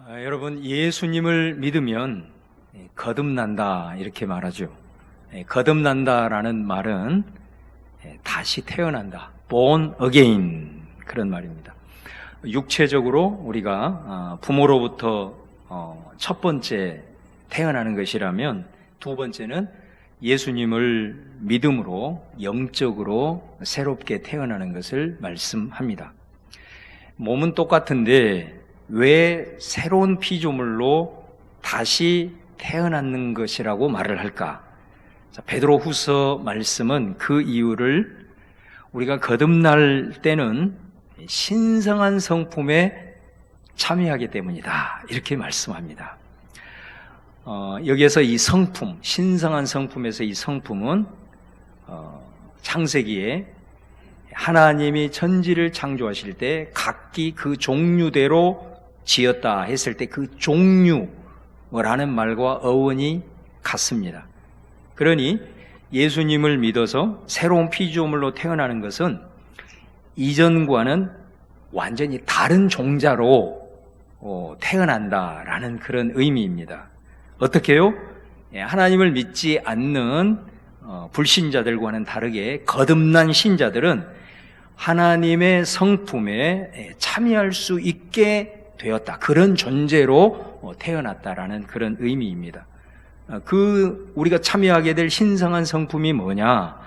여러분, 예수님을 믿으면 거듭난다 이렇게 말하죠. 거듭난다라는 말은 다시 태어난다, born again, 그런 말입니다. 육체적으로 우리가 부모로부터 첫 번째 태어나는 것이라면, 두 번째는 예수님을 믿음으로 영적으로 새롭게 태어나는 것을 말씀합니다. 몸은 똑같은데 왜 새로운 피조물로 다시 태어나는 것이라고 말을 할까? 베드로후서 말씀은 그 이유를 우리가 거듭날 때는 신성한 성품에 참여하기 때문이다 이렇게 말씀합니다. 여기에서 이 성품, 신성한 성품에서 이 성품은 창세기에 하나님이 천지를 창조하실 때 각기 그 종류대로 지었다 했을 때 그 종류라는 말과 어원이 같습니다. 그러니 예수님을 믿어서 새로운 피조물로 태어나는 것은 이전과는 완전히 다른 종자로 태어난다라는 그런 의미입니다. 어떻게요? 하나님을 믿지 않는 불신자들과는 다르게 거듭난 신자들은 하나님의 성품에 참여할 수 있게 되었다, 그런 존재로 태어났다라는 그런 의미입니다. 우리가 참여하게 될 신성한 성품이 뭐냐?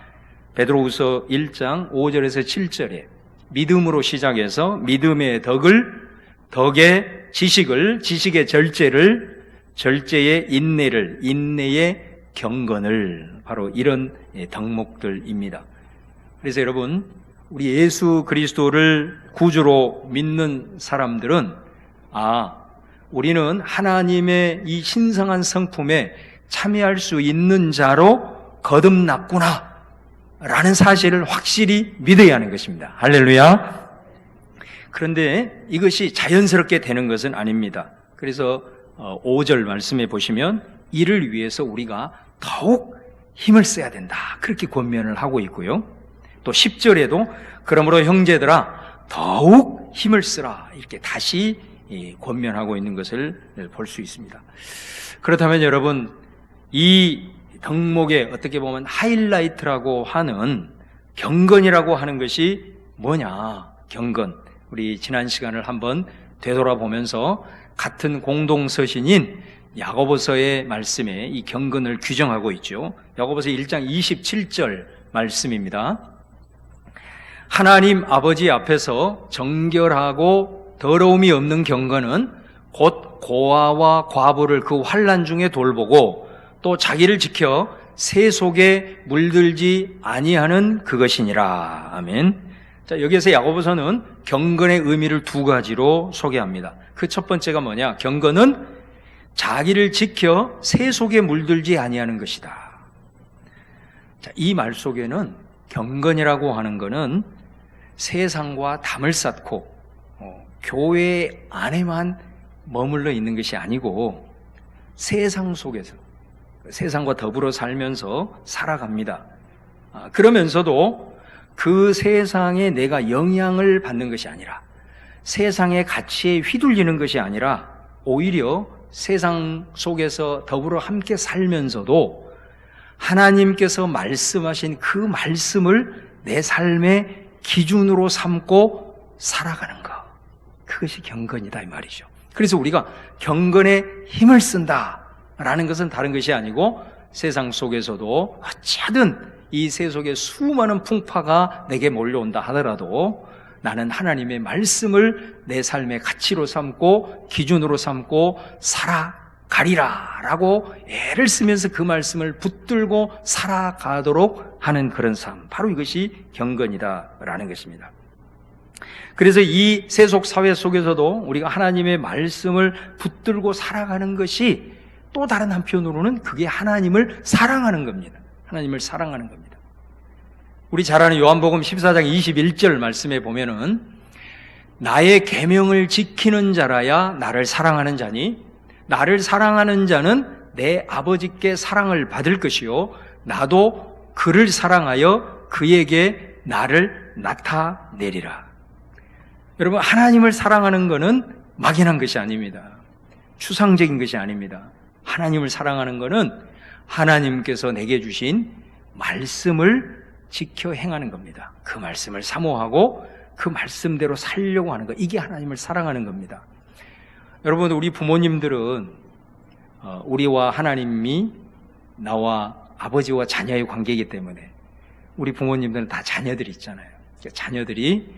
베드로후서 1장 5절에서 7절에 믿음으로 시작해서 믿음의 덕의 지식을, 지식의 절제를, 절제의 인내를, 인내의 경건을, 바로 이런 덕목들입니다. 그래서 여러분, 우리 예수 그리스도를 구주로 믿는 사람들은 우리는 하나님의 이 신성한 성품에 참여할 수 있는 자로 거듭났구나 라는 사실을 확실히 믿어야 하는 것입니다. 할렐루야. 그런데 이것이 자연스럽게 되는 것은 아닙니다. 그래서 5절 말씀에 보시면 이를 위해서 우리가 더욱 힘을 써야 된다, 그렇게 권면을 하고 있고요. 또 10절에도 그러므로 형제들아 더욱 힘을 쓰라, 이렇게 다시 권면하고 있는 것을 볼 수 있습니다. 그렇다면 여러분, 이 덕목의 어떻게 보면 하이라이트라고 하는 경건이라고 하는 것이 뭐냐? 경건, 우리 지난 시간을 한번 되돌아보면서 같은 공동서신인 야고보서의 말씀에 이 경건을 규정하고 있죠. 야고보서 1장 27절 말씀입니다. 하나님 아버지 앞에서 정결하고 더러움이 없는 경건은 곧 고아와 과부를 그 환난 중에 돌보고 또 자기를 지켜 새 속에 물들지 아니하는 그것이니라. 아멘. 자, 여기에서 야고보서는 경건의 의미를 두 가지로 소개합니다. 그 첫 번째가 뭐냐? 경건은 자기를 지켜 새 속에 물들지 아니하는 것이다. 자, 이 말 속에는 경건이라고 하는 것은 세상과 담을 쌓고 교회 안에만 머물러 있는 것이 아니고 세상 속에서, 세상과 더불어 살면서 살아갑니다. 그러면서도 그 세상에 내가 영향을 받는 것이 아니라, 세상의 가치에 휘둘리는 것이 아니라, 오히려 세상 속에서 더불어 함께 살면서도 하나님께서 말씀하신 그 말씀을 내 삶의 기준으로 삼고 살아가는 것, 그것이 경건이다 이 말이죠. 그래서 우리가 경건에 힘을 쓴다라는 것은 다른 것이 아니고, 세상 속에서도 어찌하든 이 세속에 수많은 풍파가 내게 몰려온다 하더라도 나는 하나님의 말씀을 내 삶의 가치로 삼고 기준으로 삼고 살아가리라 라고 애를 쓰면서 그 말씀을 붙들고 살아가도록 하는 그런 삶, 바로 이것이 경건이다 라는 것입니다. 그래서 이 세속 사회 속에서도 우리가 하나님의 말씀을 붙들고 살아가는 것이 또 다른 한편으로는 그게 하나님을 사랑하는 겁니다. 하나님을 사랑하는 겁니다. 우리 잘 아는 요한복음 14장 21절 말씀에 보면은 나의 계명을 지키는 자라야 나를 사랑하는 자니 나를 사랑하는 자는 내 아버지께 사랑을 받을 것이요 나도 그를 사랑하여 그에게 나를 나타내리라. 여러분, 하나님을 사랑하는 것은 막연한 것이 아닙니다. 추상적인 것이 아닙니다. 하나님을 사랑하는 것은 하나님께서 내게 주신 말씀을 지켜 행하는 겁니다. 그 말씀을 사모하고 그 말씀대로 살려고 하는 것, 이게 하나님을 사랑하는 겁니다. 여러분, 우리 부모님들은 우리와 하나님이 나와 아버지와 자녀의 관계이기 때문에 우리 부모님들은 다 자녀들이 있잖아요. 자녀들이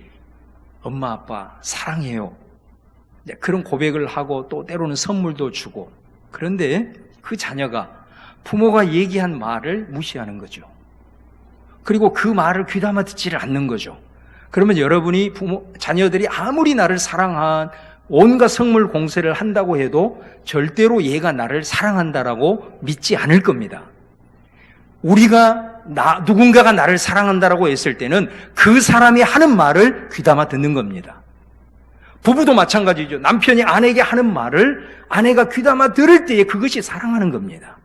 엄마 아빠 사랑해요, 그런 고백을 하고 또 때로는 선물도 주고, 그런데 그 자녀가 부모가 얘기한 말을 무시하는 거죠. 그리고 그 말을 귀담아 듣지를 않는 거죠. 그러면 여러분이 자녀들이 아무리 나를 사랑한 온갖 성물 공세를 한다고 해도 절대로 얘가 나를 사랑한다라고 믿지 않을 겁니다. 누군가가 나를 사랑한다라고 했을 때는 그 사람이 하는 말을 귀담아 듣는 겁니다. 부부도 마찬가지죠. 남편이 아내에게 하는 말을 아내가 귀담아 들을 때에 그것이 사랑하는 겁니다.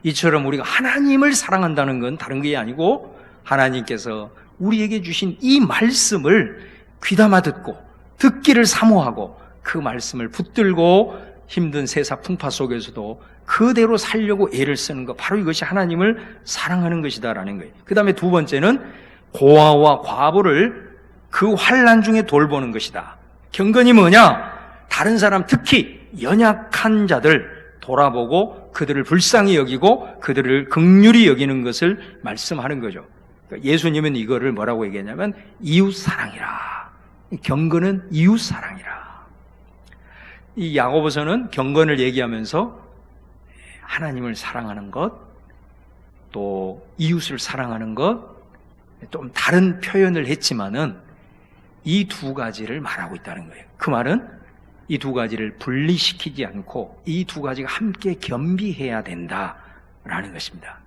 이처럼 우리가 하나님을 사랑한다는 건 다른 게 아니고 하나님께서 우리에게 주신 이 말씀을 귀담아 듣고 듣기를 사모하고 그 말씀을 붙들고 힘든 세사 풍파 속에서도 그대로 살려고 애를 쓰는 것, 바로 이것이 하나님을 사랑하는 것이다라는 거예요. 그 다음에 두 번째는 고아와 과부를 그 환난 중에 돌보는 것이다. 경건이 뭐냐? 다른 사람, 특히 연약한 자들 돌아보고 그들을 불쌍히 여기고 그들을 긍휼히 여기는 것을 말씀하는 거죠. 예수님은 이거를 뭐라고 얘기했냐면 이웃사랑이라. 경건은 이웃사랑이라. 이 야고보서는 경건을 얘기하면서 하나님을 사랑하는 것, 또 이웃을 사랑하는 것, 좀 다른 표현을 했지만은 이 두 가지를 말하고 있다는 거예요. 그 말은 이 두 가지를 분리시키지 않고 이 두 가지가 함께 겸비해야 된다라는 것입니다.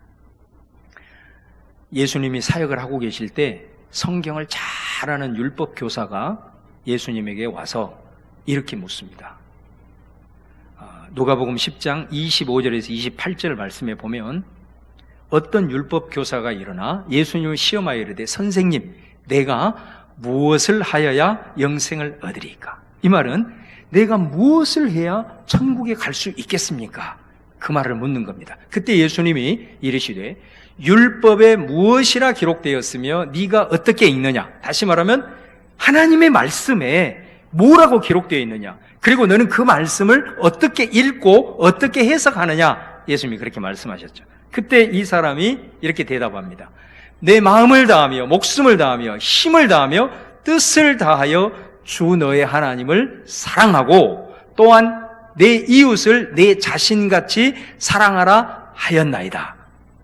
예수님이 사역을 하고 계실 때 성경을 잘 아는 율법 교사가 예수님에게 와서 이렇게 묻습니다. 누가복음 10장 25절에서 28절 말씀에 보면 어떤 율법 교사가 일어나 예수님을 시험하여 이르되 선생님, 내가 무엇을 하여야 영생을 얻으리까? 이 말은 내가 무엇을 해야 천국에 갈 수 있겠습니까? 그 말을 묻는 겁니다. 그때 예수님이 이르시되 율법에 무엇이라 기록되었으며 네가 어떻게 읽느냐? 다시 말하면 하나님의 말씀에 뭐라고 기록되어 있느냐? 그리고 너는 그 말씀을 어떻게 읽고 어떻게 해석하느냐? 예수님이 그렇게 말씀하셨죠. 그때 이 사람이 이렇게 대답합니다. 내 마음을 다하며 목숨을 다하며 힘을 다하며 뜻을 다하여 주 너의 하나님을 사랑하고 또한 내 이웃을 내 자신같이 사랑하라 하였나이다.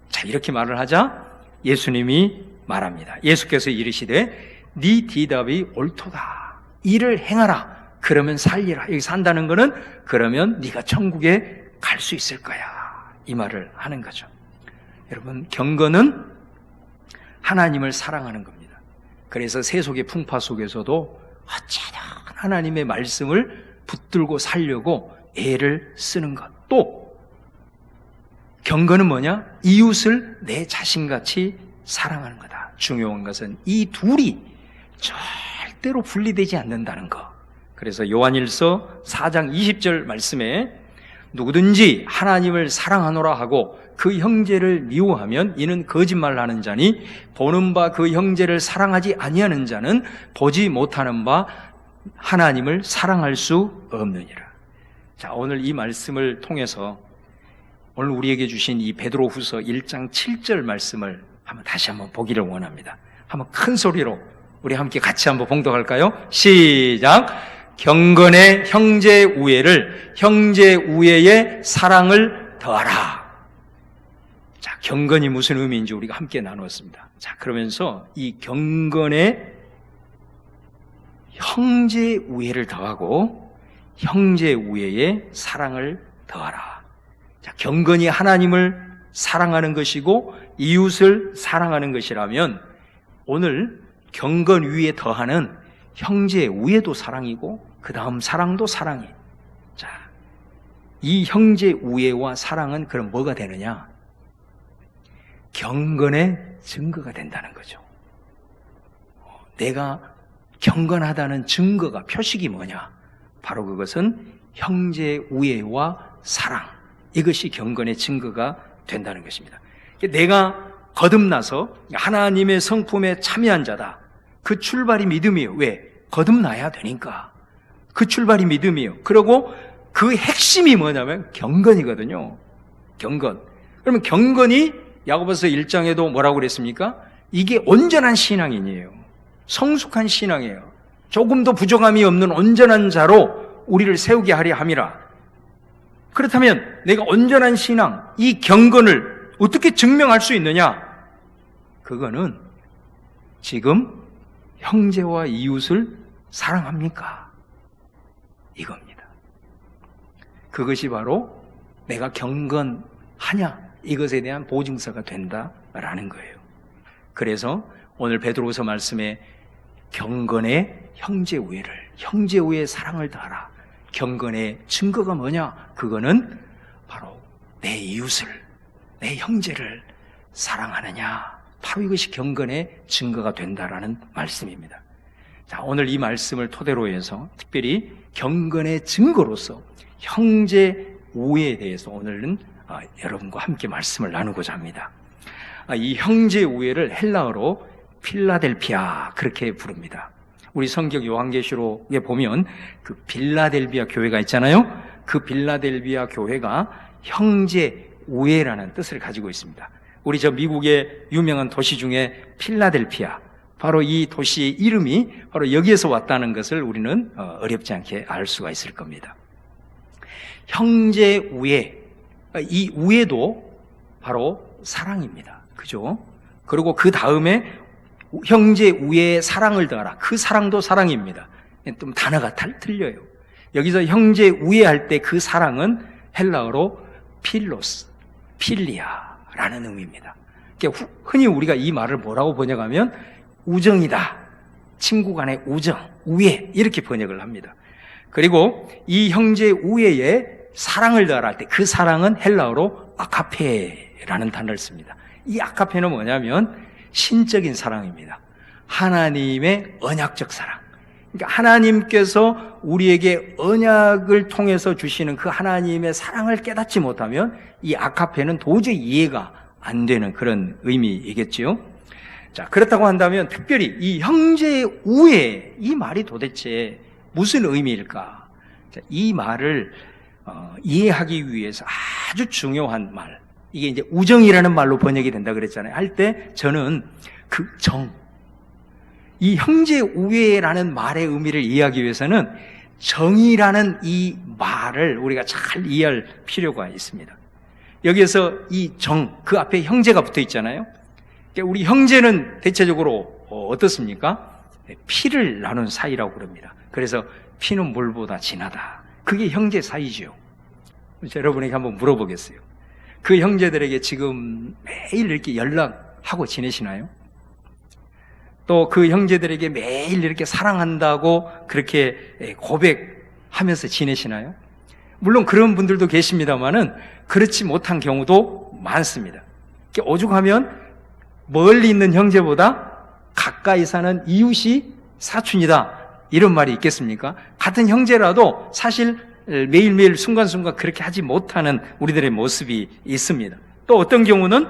자, 이렇게 말을 하자 예수님이 말합니다. 예수께서 이르시되 네 대답이 옳도다. 이를 행하라. 그러면 살리라. 여기 산다는 거는 그러면 네가 천국에 갈 수 있을 거야. 이 말을 하는 거죠. 여러분, 경건은 하나님을 사랑하는 겁니다. 그래서 세속의 풍파 속에서도 어찌나 하나님의 말씀을 붙들고 살려고 애를 쓰는 것. 또 경건은 뭐냐? 이웃을 내 자신같이 사랑하는 거다. 중요한 것은 이 둘이 절대로 분리되지 않는다는 것. 그래서 요한일서 4장 20절 말씀에 누구든지 하나님을 사랑하노라 하고 그 형제를 미워하면 이는 거짓말을 하는 자니 보는 바 그 형제를 사랑하지 아니하는 자는 보지 못하는 바 하나님을 사랑할 수 없느니라. 자, 오늘 이 말씀을 통해서 오늘 우리에게 주신 이 베드로후서 1장 7절 말씀을 다시 한번 보기를 원합니다. 한번 큰 소리로 우리 함께 같이 한번 봉독할까요? 시작! 경건의 형제 우애를 형제 우애의 사랑을 더하라. 자, 경건이 무슨 의미인지 우리가 함께 나누었습니다. 자, 그러면서 이 경건의 형제 우애를 더하고 형제 우애의 사랑을 더하라. 자, 경건이 하나님을 사랑하는 것이고 이웃을 사랑하는 것이라면 오늘 경건 위에 더하는 형제 우애도 사랑이고 그 다음 사랑도 사랑이. 자, 이 형제 우애와 사랑은 그럼 뭐가 되느냐? 경건의 증거가 된다는 거죠. 내가 경건하다는 증거가, 표식이 뭐냐? 바로 그것은 형제 우애와 사랑, 이것이 경건의 증거가 된다는 것입니다. 내가 거듭나서 하나님의 성품에 참여한 자다. 그 출발이 믿음이에요. 왜? 거듭나야 되니까. 그 출발이 믿음이에요. 그리고 그 핵심이 뭐냐면 경건이거든요. 경건. 그러면 경건이 야고보서 1장에도 뭐라고 그랬습니까? 이게 온전한 신앙인이에요. 성숙한 신앙이에요. 조금도 부족함이 없는 온전한 자로 우리를 세우게 하려 함이라. 그렇다면 내가 온전한 신앙, 이 경건을 어떻게 증명할 수 있느냐? 그거는 지금 형제와 이웃을 사랑합니까? 이겁니다. 그것이 바로 내가 경건하냐? 이것에 대한 보증서가 된다라는 거예요. 그래서 오늘 베드로후서 말씀에 경건의 형제 우애를, 형제 우애의 사랑을 다하라. 경건의 증거가 뭐냐? 그거는 바로 내 이웃을, 내 형제를 사랑하느냐. 바로 이것이 경건의 증거가 된다라는 말씀입니다. 자, 오늘 이 말씀을 토대로 해서 특별히 경건의 증거로서 형제 우애에 대해서 오늘은 여러분과 함께 말씀을 나누고자 합니다. 이 형제 우애를 헬라어로 필라델피아 그렇게 부릅니다. 우리 성경 요한계시록에 보면 그 빌라델비아 교회가 있잖아요. 그 빌라델비아 교회가 형제 우애라는 뜻을 가지고 있습니다. 우리 저 미국의 유명한 도시 중에 필라델피아, 바로 이 도시의 이름이 바로 여기에서 왔다는 것을 우리는 어렵지 않게 알 수가 있을 겁니다. 형제 우애, 이 우애도 바로 사랑입니다. 그죠? 그리고 그 다음에 형제 우애의 사랑을 더하라. 그 사랑도 사랑입니다. 좀 단어가 틀려요. 여기서 형제 우애할 때 그 사랑은 헬라어로 필로스, 필리아라는 의미입니다. 흔히 우리가 이 말을 뭐라고 번역하면 우정이다. 친구 간의 우정, 우애 이렇게 번역을 합니다. 그리고 이 형제 우애에 사랑을 더하라 할 때 그 사랑은 헬라어로 아카페라는 단어를 씁니다. 이 아카페는 뭐냐면 신적인 사랑입니다. 하나님의 언약적 사랑. 그러니까 하나님께서 우리에게 언약을 통해서 주시는 그 하나님의 사랑을 깨닫지 못하면 이 아카페는 도저히 이해가 안 되는 그런 의미이겠지요. 자, 그렇다고 한다면 특별히 이 형제 우애, 이 말이 도대체 무슨 의미일까? 자, 이 말을 이해하기 위해서 아주 중요한 말, 이게 이제 우정이라는 말로 번역이 된다 그랬잖아요. 할 때 저는 그 이 형제 우애라는 말의 의미를 이해하기 위해서는 정이라는 이 말을 우리가 잘 이해할 필요가 있습니다. 여기에서 이 정, 그 앞에 형제가 붙어 있잖아요. 우리 형제는 대체적으로 어떻습니까? 피를 나눈 사이라고 그럽니다. 그래서 피는 물보다 진하다. 그게 형제 사이죠. 여러분에게 한번 물어보겠어요. 그 형제들에게 지금 매일 이렇게 연락하고 지내시나요? 또 그 형제들에게 매일 이렇게 사랑한다고 그렇게 고백하면서 지내시나요? 물론 그런 분들도 계십니다만은 그렇지 못한 경우도 많습니다. 오죽하면 멀리 있는 형제보다 가까이 사는 이웃이 사촌이다, 이런 말이 있겠습니까? 같은 형제라도 사실 매일매일 순간순간 그렇게 하지 못하는 우리들의 모습이 있습니다. 또 어떤 경우는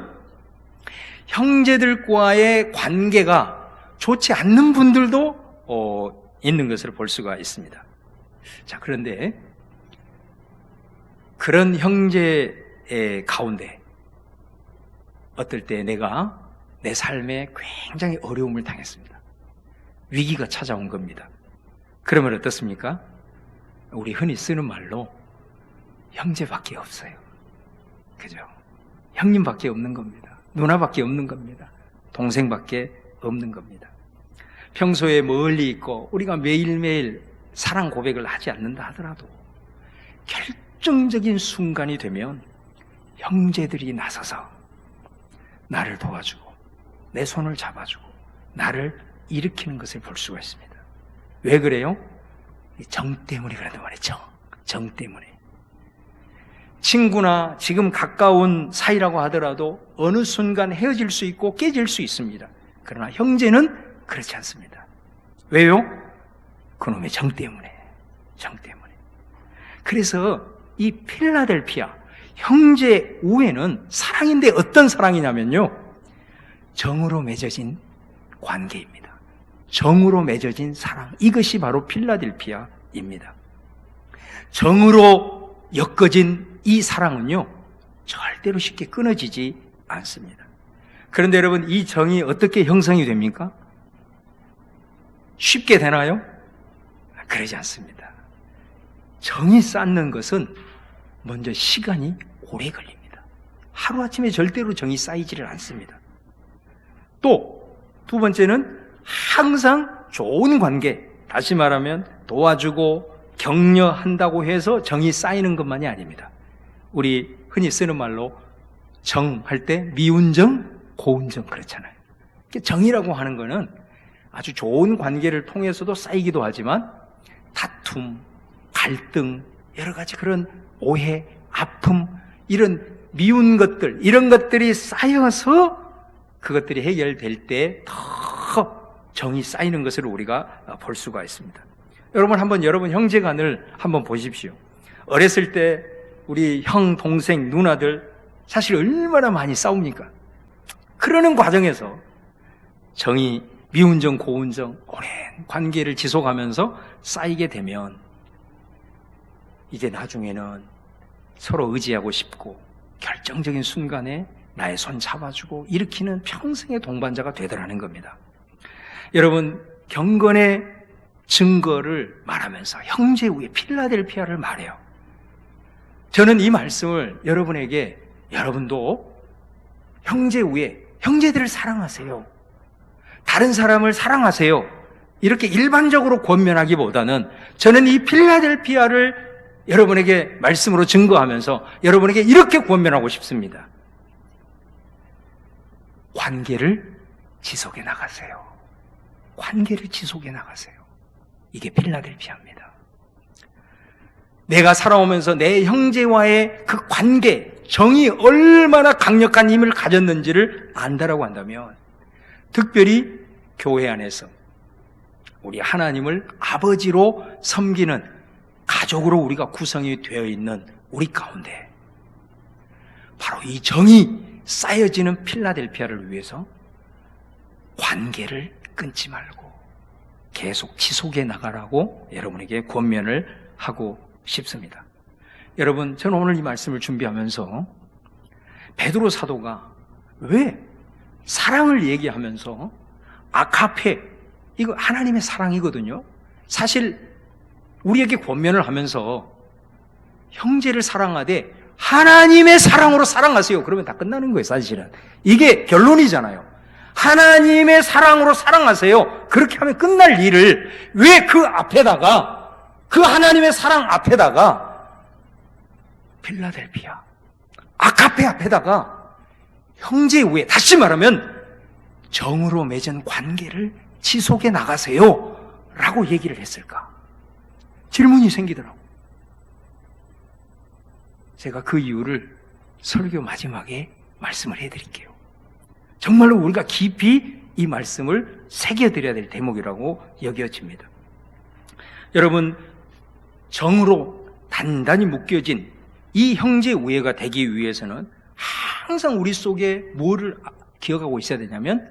형제들과의 관계가 좋지 않는 분들도 있는 것을 볼 수가 있습니다. 자, 그런데 그런 형제의 가운데 어떨 때 내가 내 삶에 굉장히 어려움을 당했습니다. 위기가 찾아온 겁니다. 그러면 어떻습니까? 우리 흔히 쓰는 말로 형제밖에 없어요. 그죠? 형님밖에 없는 겁니다. 누나밖에 없는 겁니다. 동생밖에 없는 겁니다. 평소에 멀리 있고 우리가 매일매일 사랑 고백을 하지 않는다 하더라도 결정적인 순간이 되면 형제들이 나서서 나를 도와주고 내 손을 잡아주고 나를 일으키는 것을 볼 수가 있습니다. 왜 그래요? 정 때문에 그런단 말이죠. 정 때문에. 친구나 지금 가까운 사이라고 하더라도 어느 순간 헤어질 수 있고 깨질 수 있습니다. 그러나 형제는 그렇지 않습니다. 왜요? 그놈의 정 때문에. 정 때문에. 그래서 이 필라델피아 형제 우애는 사랑인데 어떤 사랑이냐면요, 정으로 맺어진 관계입니다. 정으로 맺어진 사랑, 이것이 바로 필라델피아입니다. 정으로 엮어진 이 사랑은요, 절대로 쉽게 끊어지지 않습니다. 그런데 여러분, 이 정이 어떻게 형성이 됩니까? 쉽게 되나요? 그러지 않습니다. 정이 쌓는 것은 먼저 시간이 오래 걸립니다. 하루아침에 절대로 정이 쌓이지를 않습니다. 또 두 번째는 항상 좋은 관계, 다시 말하면 도와주고 격려한다고 해서 정이 쌓이는 것만이 아닙니다. 우리 흔히 쓰는 말로 정 할 때 미운 정, 고운 정 그렇잖아요. 정이라고 하는 거는 아주 좋은 관계를 통해서도 쌓이기도 하지만 다툼, 갈등, 여러 가지 그런 오해, 아픔, 이런 미운 것들, 이런 것들이 쌓여서 그것들이 해결될 때 더 정이 쌓이는 것을 우리가 볼 수가 있습니다. 여러분, 한번 여러분 형제간을 한번 보십시오. 어렸을 때 우리 형, 동생, 누나들 사실 얼마나 많이 싸웁니까? 그러는 과정에서 정이 미운 정, 고운 정, 오랜 관계를 지속하면서 쌓이게 되면 이제 나중에는 서로 의지하고 싶고 결정적인 순간에 나의 손 잡아주고 일으키는 평생의 동반자가 되더라는 겁니다. 여러분, 경건의 증거를 말하면서 형제 우애 필라델피아를 말해요. 저는 이 말씀을 여러분에게, 여러분도 형제 우애, 형제들을 사랑하세요, 다른 사람을 사랑하세요, 이렇게 일반적으로 권면하기보다는 저는 이 필라델피아를 여러분에게 말씀으로 증거하면서 여러분에게 이렇게 권면하고 싶습니다. 관계를 지속해 나가세요. 관계를 지속해 나가세요. 이게 필라델피아입니다. 내가 살아오면서 내 형제와의 그 관계, 정이 얼마나 강력한 힘을 가졌는지를 안다라고 한다면, 특별히 교회 안에서 우리 하나님을 아버지로 섬기는 가족으로 우리가 구성이 되어 있는 우리 가운데 바로 이 정이 쌓여지는 필라델피아를 위해서 관계를 끊지 말고 계속 지속해 나가라고 여러분에게 권면을 하고 싶습니다. 여러분, 저는 오늘 이 말씀을 준비하면서 베드로 사도가 왜 사랑을 얘기하면서 아카페, 이거 하나님의 사랑이거든요. 사실 우리에게 권면을 하면서 형제를 사랑하되 하나님의 사랑으로 사랑하세요, 그러면 다 끝나는 거예요. 사실은 이게 결론이잖아요. 하나님의 사랑으로 사랑하세요, 그렇게 하면 끝날 일을 왜 그 앞에다가, 그 하나님의 사랑 앞에다가 필라델피아, 아카페 앞에다가 형제 우애, 다시 말하면 정으로 맺은 관계를 지속해 나가세요 라고 얘기를 했을까? 질문이 생기더라고. 제가 그 이유를 설교 마지막에 말씀을 해드릴게요. 정말로 우리가 깊이 이 말씀을 새겨드려야 될 대목이라고 여겨집니다. 여러분, 정으로 단단히 묶여진 이 형제 우애가 되기 위해서는 항상 우리 속에 뭐를 기억하고 있어야 되냐면,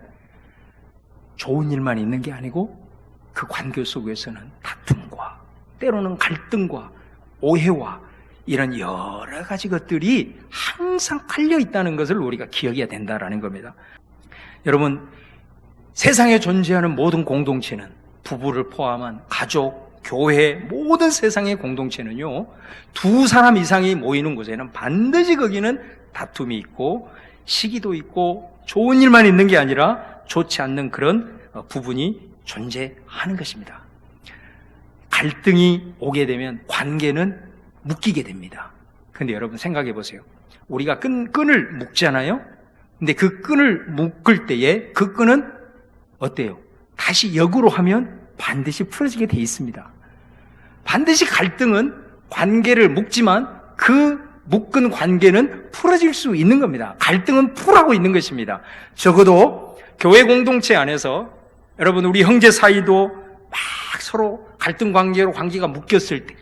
좋은 일만 있는 게 아니고 그 관계 속에서는 다툼과 때로는 갈등과 오해와 이런 여러 가지 것들이 항상 깔려 있다는 것을 우리가 기억해야 된다는 겁니다. 여러분, 세상에 존재하는 모든 공동체는, 부부를 포함한 가족, 교회, 모든 세상의 공동체는요, 두 사람 이상이 모이는 곳에는 반드시 거기는 다툼이 있고 시기도 있고 좋은 일만 있는 게 아니라 좋지 않는 그런 부분이 존재하는 것입니다. 갈등이 오게 되면 관계는 묶이게 됩니다. 근데 여러분 생각해 보세요. 우리가 끈을 묶잖아요. 근데 그 끈을 묶을 때에 그 끈은 어때요? 다시 역으로 하면 반드시 풀어지게 돼 있습니다. 반드시 갈등은 관계를 묶지만 그 묶은 관계는 풀어질 수 있는 겁니다. 갈등은 풀하고 있는 것입니다. 적어도 교회 공동체 안에서 여러분, 우리 형제 사이도 막 서로 갈등 관계로 관계가 묶였을 때,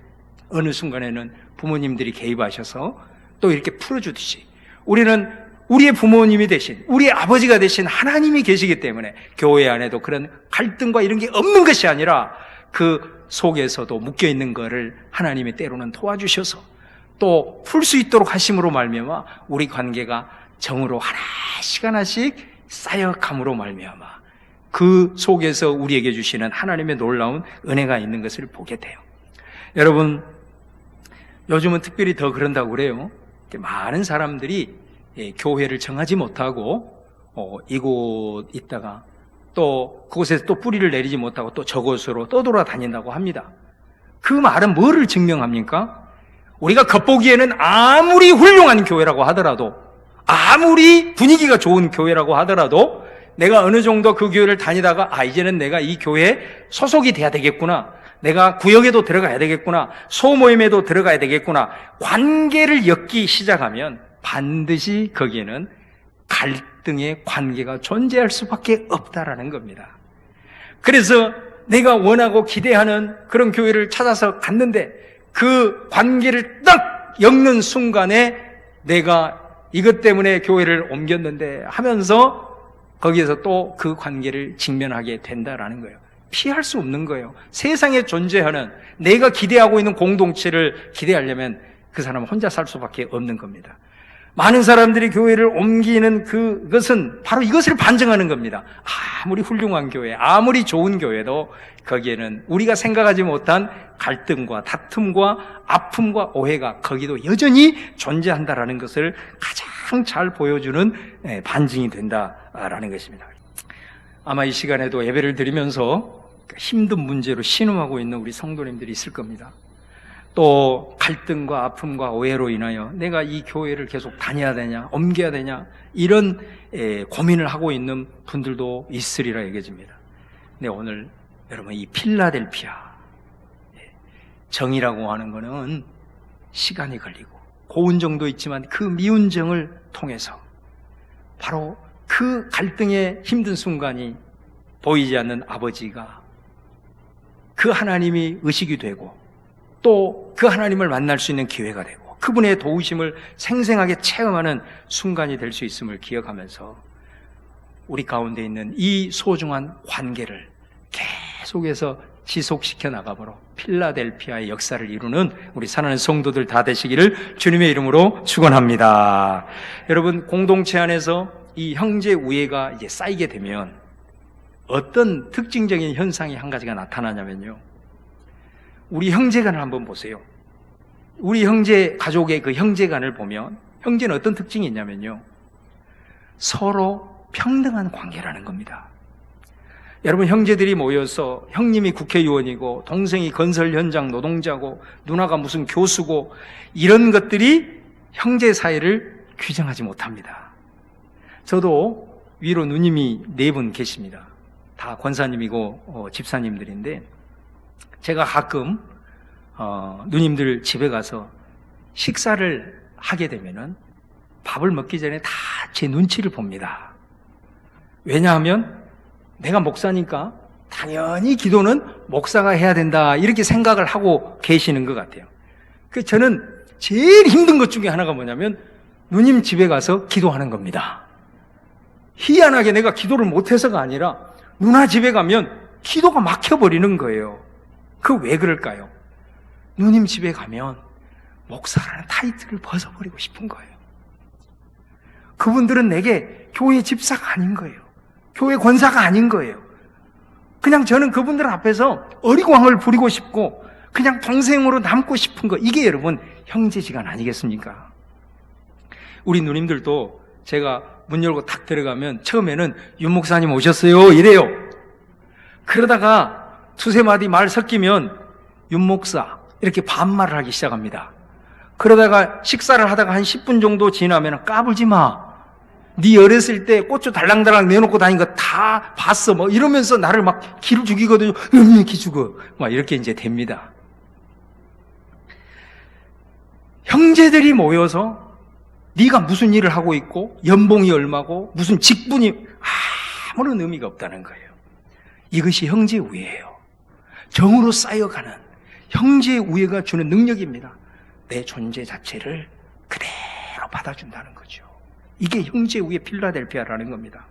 어느 순간에는 부모님들이 개입하셔서 또 이렇게 풀어주듯이 우리는 우리의 부모님이 되신, 우리의 아버지가 되신 하나님이 계시기 때문에 교회 안에도 그런 갈등과 이런 게 없는 것이 아니라 그 속에서도 묶여있는 것을 하나님이 때로는 도와주셔서 또 풀 수 있도록 하심으로 말미암아 우리 관계가 정으로 하나씩 하나씩 쌓여감으로 말미암아 그 속에서 우리에게 주시는 하나님의 놀라운 은혜가 있는 것을 보게 돼요. 여러분, 요즘은 특별히 더 그런다고 그래요. 많은 사람들이 교회를 정하지 못하고 이곳 있다가 또 그곳에서 또 뿌리를 내리지 못하고 또 저곳으로 떠돌아다닌다고 합니다. 그 말은 뭐를 증명합니까? 우리가 겉보기에는 아무리 훌륭한 교회라고 하더라도, 아무리 분위기가 좋은 교회라고 하더라도 내가 어느 정도 그 교회를 다니다가 이제는 내가 이 교회에 소속이 돼야 되겠구나, 내가 구역에도 들어가야 되겠구나, 소모임에도 들어가야 되겠구나, 관계를 엮기 시작하면 반드시 거기에는 갈등의 관계가 존재할 수밖에 없다라는 겁니다. 그래서 내가 원하고 기대하는 그런 교회를 찾아서 갔는데 그 관계를 딱 엮는 순간에 내가 이것 때문에 교회를 옮겼는데 하면서 거기에서 또 그 관계를 직면하게 된다라는 거예요. 피할 수 없는 거예요. 세상에 존재하는 내가 기대하고 있는 공동체를 기대하려면 그 사람은 혼자 살 수밖에 없는 겁니다. 많은 사람들이 교회를 옮기는 그것은 바로 이것을 반증하는 겁니다. 아무리 훌륭한 교회, 아무리 좋은 교회도 거기에는 우리가 생각하지 못한 갈등과 다툼과 아픔과 오해가 거기도 여전히 존재한다라는 것을 가장 잘 보여주는 반증이 된다라는 것입니다. 아마 이 시간에도 예배를 드리면서 힘든 문제로 신음하고 있는 우리 성도님들이 있을 겁니다. 또 갈등과 아픔과 오해로 인하여 내가 이 교회를 계속 다녀야 되냐, 옮겨야 되냐, 이런 고민을 하고 있는 분들도 있으리라 여겨집니다. 근데 오늘 여러분, 이 필라델피아 정이라고 하는 것은 시간이 걸리고 고운 정도 있지만 그 미운 정을 통해서 바로 그 갈등의 힘든 순간이 보이지 않는 아버지가 그 하나님이 의식이 되고 또 그 하나님을 만날 수 있는 기회가 되고 그분의 도우심을 생생하게 체험하는 순간이 될 수 있음을 기억하면서 우리 가운데 있는 이 소중한 관계를 계속해서 지속시켜 나가므로 필라델피아의 역사를 이루는 우리 사랑하는 성도들 다 되시기를 주님의 이름으로 축원합니다. 여러분, 공동체 안에서 이 형제 우애가 이제 쌓이게 되면 어떤 특징적인 현상이 한 가지가 나타나냐면요, 우리 형제간을 한번 보세요. 우리 형제 가족의 그 형제간을 보면 형제는 어떤 특징이 있냐면요, 서로 평등한 관계라는 겁니다. 여러분, 형제들이 모여서 형님이 국회의원이고 동생이 건설 현장 노동자고 누나가 무슨 교수고 이런 것들이 형제 사이를 규정하지 못합니다. 저도 위로 누님이 4분 계십니다. 다 권사님이고 집사님들인데 제가 가끔 누님들 집에 가서 식사를 하게 되면은 밥을 먹기 전에 다 제 눈치를 봅니다. 왜냐하면 내가 목사니까 당연히 기도는 목사가 해야 된다 이렇게 생각을 하고 계시는 것 같아요. 그래서 저는 제일 힘든 것 중에 하나가 뭐냐면 누님 집에 가서 기도하는 겁니다. 희한하게 내가 기도를 못해서가 아니라 누나 집에 가면 기도가 막혀버리는 거예요. 그 왜 그럴까요? 누님 집에 가면 목사라는 타이틀을 벗어버리고 싶은 거예요. 그분들은 내게 교회 집사가 아닌 거예요. 교회 권사가 아닌 거예요. 그냥 저는 그분들 앞에서 어리광을 부리고 싶고 그냥 동생으로 남고 싶은 거, 이게 여러분 형제지간 아니겠습니까? 우리 누님들도 제가 문 열고 탁 들어가면 처음에는 윤 목사님 오셨어요 이래요. 그러다가 두세 마디 말 섞이면 윤 목사 이렇게 반말을 하기 시작합니다. 그러다가 식사를 하다가 한 10분 정도 지나면 까불지 마, 네 어렸을 때 고추 달랑달랑 내놓고 다닌 거 다 봤어 뭐 이러면서 나를 막 기를 죽이거든요. 기 죽어 막 이렇게 이제 됩니다. 형제들이 모여서 네가 무슨 일을 하고 있고 연봉이 얼마고 무슨 직분이 아무런 의미가 없다는 거예요. 이것이 형제 우애예요. 정으로 쌓여가는 형제의 우애가 주는 능력입니다. 내 존재 자체를 그대로 받아준다는 거죠. 이게 형제의 우애 필라델피아라는 겁니다.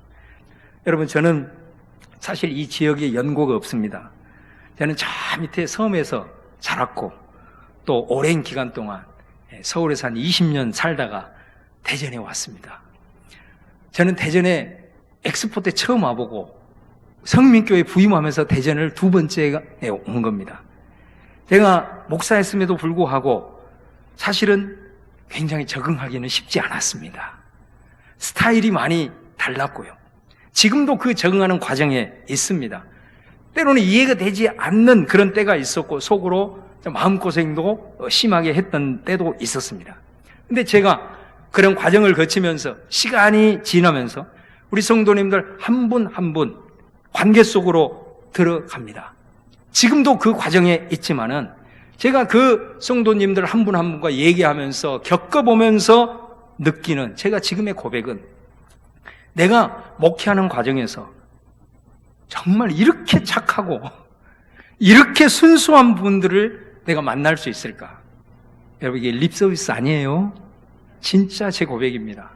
여러분, 저는 사실 이 지역에 연고가 없습니다. 저는 저 밑에 섬에서 자랐고 또 오랜 기간 동안 서울에서 한 20년 살다가 대전에 왔습니다. 저는 대전에 엑스포 때 처음 와보고 성민교회 부임하면서 대전을 두 번째에 온 겁니다. 제가 목사였음에도 불구하고 사실은 굉장히 적응하기는 쉽지 않았습니다. 스타일이 많이 달랐고요. 지금도 그 적응하는 과정에 있습니다. 때로는 이해가 되지 않는 그런 때가 있었고 속으로 마음고생도 심하게 했던 때도 있었습니다. 근데 제가 그런 과정을 거치면서 시간이 지나면서 우리 성도님들 한 분 한 분 관계 속으로 들어갑니다. 지금도 그 과정에 있지만은 제가 그 성도님들 한 분 한 분과 얘기하면서 겪어보면서 느끼는 제가 지금의 고백은 내가 목회하는 과정에서 정말 이렇게 착하고 이렇게 순수한 분들을 내가 만날 수 있을까? 여러분, 이게 립서비스 아니에요. 진짜 제 고백입니다.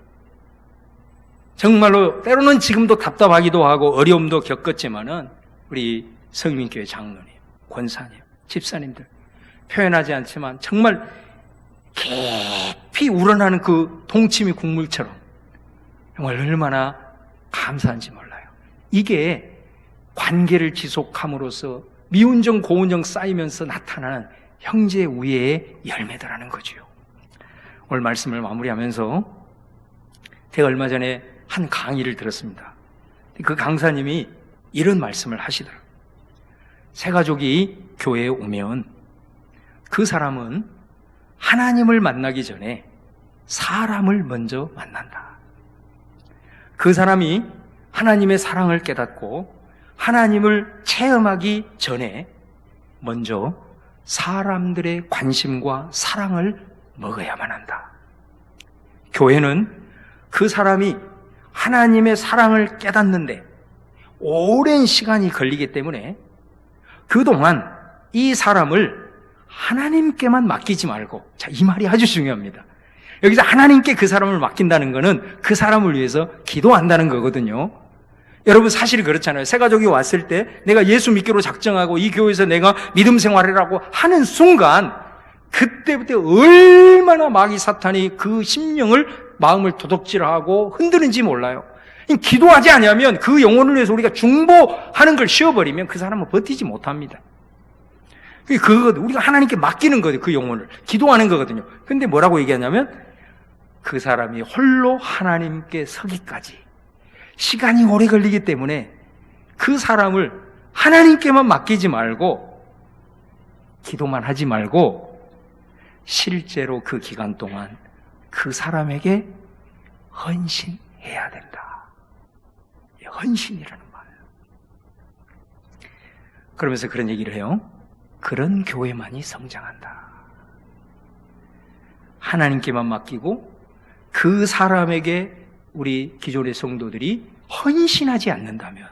정말로 때로는 지금도 답답하기도 하고 어려움도 겪었지만은 우리 성민교회 장로님, 권사님, 집사님들 표현하지 않지만 정말 깊이 우러나는 그 동치미 국물처럼 정말 얼마나 감사한지 몰라요. 이게 관계를 지속함으로써 미운정 고운정 쌓이면서 나타나는 형제 우애의 열매더라는 거죠. 오늘 말씀을 마무리하면서 제가 얼마 전에 한 강의를 들었습니다. 그 강사님이 이런 말씀을 하시더라고요. 새가족이 교회에 오면 그 사람은 하나님을 만나기 전에 사람을 먼저 만난다. 그 사람이 하나님의 사랑을 깨닫고 하나님을 체험하기 전에 먼저 사람들의 관심과 사랑을 먹어야만 한다. 교회는 그 사람이 하나님의 사랑을 깨닫는데 오랜 시간이 걸리기 때문에 그동안 이 사람을 하나님께만 맡기지 말고, 자, 이 말이 아주 중요합니다. 여기서 하나님께 그 사람을 맡긴다는 것은 그 사람을 위해서 기도한다는 거거든요. 여러분, 사실 그렇잖아요. 새가족이 왔을 때 내가 예수 믿기로 작정하고 이 교회에서 내가 믿음 생활이라고 하는 순간 그때부터 얼마나 마귀 사탄이 그 심령을 마음을 도둑질하고 흔드는지 몰라요. 기도하지 않으면 그 영혼을 위해서 우리가 중보하는 걸 쉬어버리면 그 사람은 버티지 못합니다. 그거 우리가 하나님께 맡기는 거예요. 그 영혼을 기도하는 거거든요. 근데 뭐라고 얘기하냐면 그 사람이 홀로 하나님께 서기까지 시간이 오래 걸리기 때문에 그 사람을 하나님께만 맡기지 말고 기도만 하지 말고 실제로 그 기간 동안 그 사람에게 헌신해야 된다. 헌신이라는 말. 그러면서 그런 얘기를 해요. 그런 교회만이 성장한다. 하나님께만 맡기고 그 사람에게 우리 기존의 성도들이 헌신하지 않는다면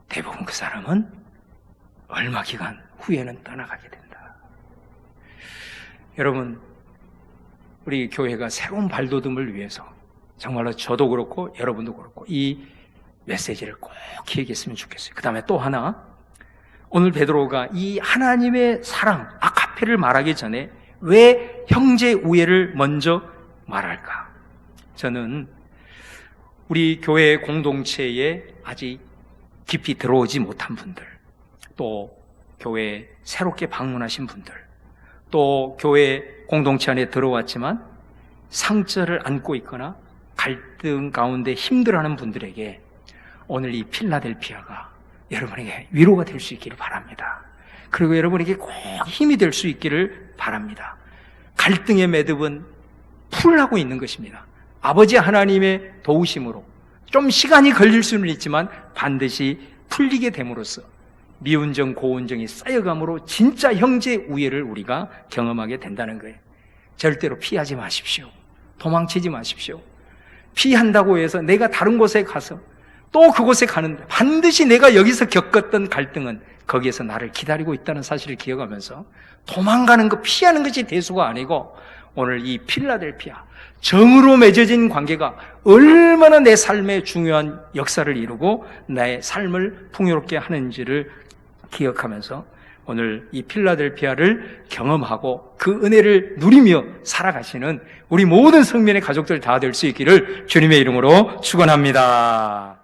대부분 그 사람은 얼마 기간 후에는 떠나가게 된다. 여러분, 우리 교회가 새로운 발돋움을 위해서 정말로 저도 그렇고 여러분도 그렇고 이 메시지를 꼭 기억했으면 좋겠어요. 그 다음에 또 하나, 오늘 베드로가 이 하나님의 사랑, 아가페를 말하기 전에 왜 형제 우애를 먼저 말할까? 저는 우리 교회 공동체에 아직 깊이 들어오지 못한 분들, 또 교회에 새롭게 방문하신 분들, 또 교회 공동체 안에 들어왔지만 상처를 안고 있거나 갈등 가운데 힘들어하는 분들에게 오늘 이 필라델피아가 여러분에게 위로가 될 수 있기를 바랍니다. 그리고 여러분에게 꼭 힘이 될 수 있기를 바랍니다. 갈등의 매듭은 풀하고 있는 것입니다. 아버지 하나님의 도우심으로 좀 시간이 걸릴 수는 있지만 반드시 풀리게 됨으로써 미운정 고운정이 쌓여감으로 진짜 형제 우애를 우리가 경험하게 된다는 거예요. 절대로 피하지 마십시오. 도망치지 마십시오. 피한다고 해서 내가 다른 곳에 가서 또 그곳에 가는데 반드시 내가 여기서 겪었던 갈등은 거기에서 나를 기다리고 있다는 사실을 기억하면서 도망가는 것, 피하는 것이 대수가 아니고 오늘 이 필라델피아, 정으로 맺어진 관계가 얼마나 내 삶에 중요한 역사를 이루고 나의 삶을 풍요롭게 하는지를 기억하면서 오늘 이 필라델피아를 경험하고 그 은혜를 누리며 살아가시는 우리 모든 성민의 가족들 다 될 수 있기를 주님의 이름으로 축원합니다.